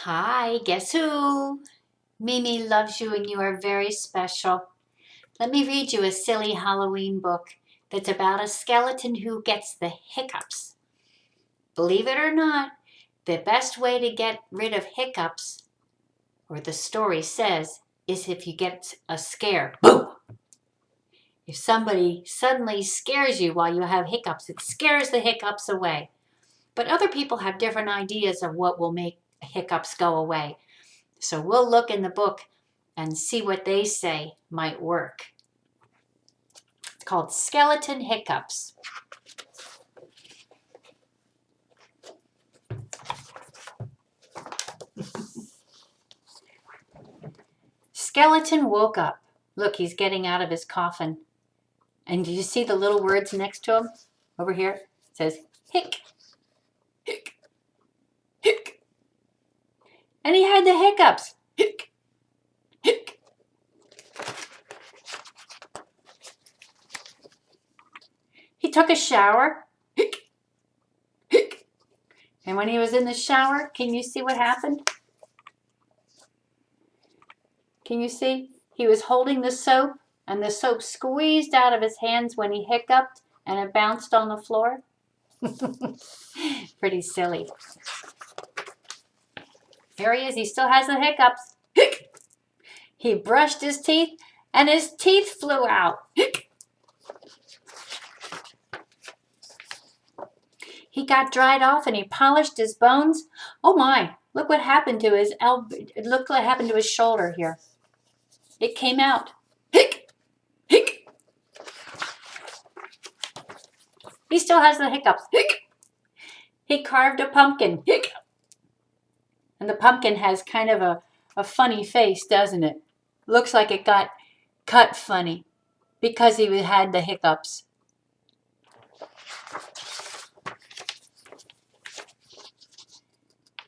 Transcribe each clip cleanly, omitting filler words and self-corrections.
Hi, guess who? Mimi loves you and you are very special. Let me read you a silly Halloween book that's about a skeleton who gets the hiccups. Believe it or not, the best way to get rid of hiccups, or the story says, is if you get a scare. Boom! If somebody suddenly scares you while you have hiccups, it scares the hiccups away. But other people have different ideas of what will make hiccups go away. So we'll look in the book and see what they say might work. It's called Skeleton Hiccups. Skeleton woke up. Look, he's getting out of his coffin. And do you see the little words next to him? Over here, it says hic, hic, hic. And he had the hiccups. Hic, hic. He took a shower. Hic, hic. And when he was in the shower, can you see what happened? Can you see? He was holding the soap, and the soap squeezed out of his hands when he hiccuped, and it bounced on the floor. Pretty silly. Here he is. He still has the hiccups. Hic! He brushed his teeth, and his teeth flew out. Hic! He got dried off, and he polished his bones. Oh my! Look what happened to his elbow. Look what happened to his shoulder here. It came out. Hic! Hic! He still has the hiccups. Hic! He carved a pumpkin. Hic! And the pumpkin has kind of a funny face, doesn't it? Looks like it got cut funny because he had the hiccups.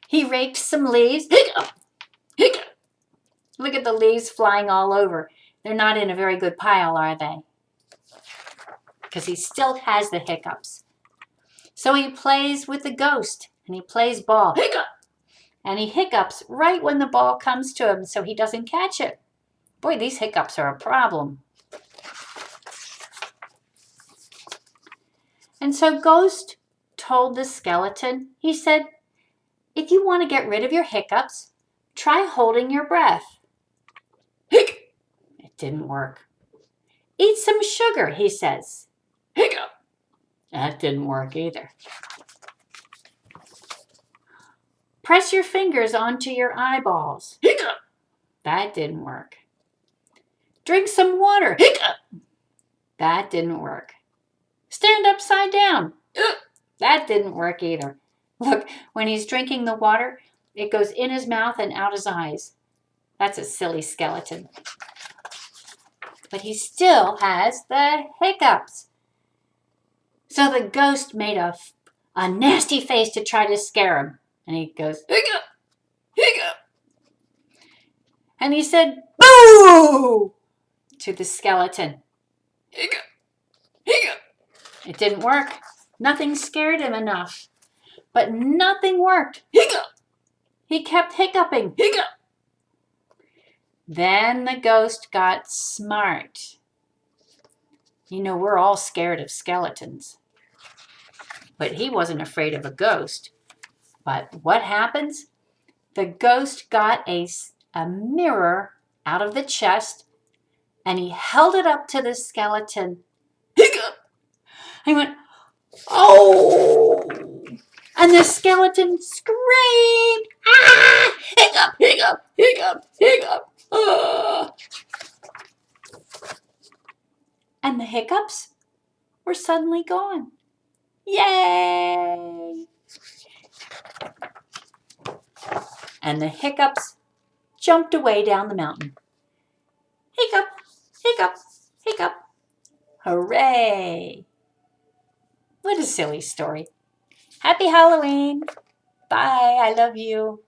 He raked some leaves. Hiccup! Hiccup! Look at the leaves flying all over. They're not in a very good pile, are they? Because he still has the hiccups. So he plays with the ghost, and he plays ball. Hiccup! And he hiccups right when the ball comes to him so he doesn't catch it. Boy, these hiccups are a problem. And so Ghost told the skeleton, he said, if you want to get rid of your hiccups, try holding your breath. Hic! It didn't work. Eat some sugar, he says. Hiccup! That didn't work either. Press your fingers onto your eyeballs. Hiccup! That didn't work. Drink some water. Hiccup! That didn't work. Stand upside down. That didn't work either. Look, when he's drinking the water, it goes in his mouth and out his eyes. That's a silly skeleton. But he still has the hiccups. So the ghost made a nasty face to try to scare him. And he goes, hiccup, hiccup. And he said, boo, to the skeleton. Hiccup, hiccup. It didn't work. Nothing scared him enough. But nothing worked. Hiccup. He kept hiccuping. Hiccup. Then the ghost got smart. You know, we're all scared of skeletons. But he wasn't afraid of a ghost. But what happens? The ghost got a mirror out of the chest, and he held it up to the skeleton. Hiccup! He went, oh! And the skeleton screamed, ah! Hiccup, hiccup, hiccup, hiccup. Ah! And the hiccups were suddenly gone. Yay! And the hiccups jumped away down the mountain. Hiccup, hiccup, hiccup. Hooray! What a silly story. Happy Halloween. Bye. I love you.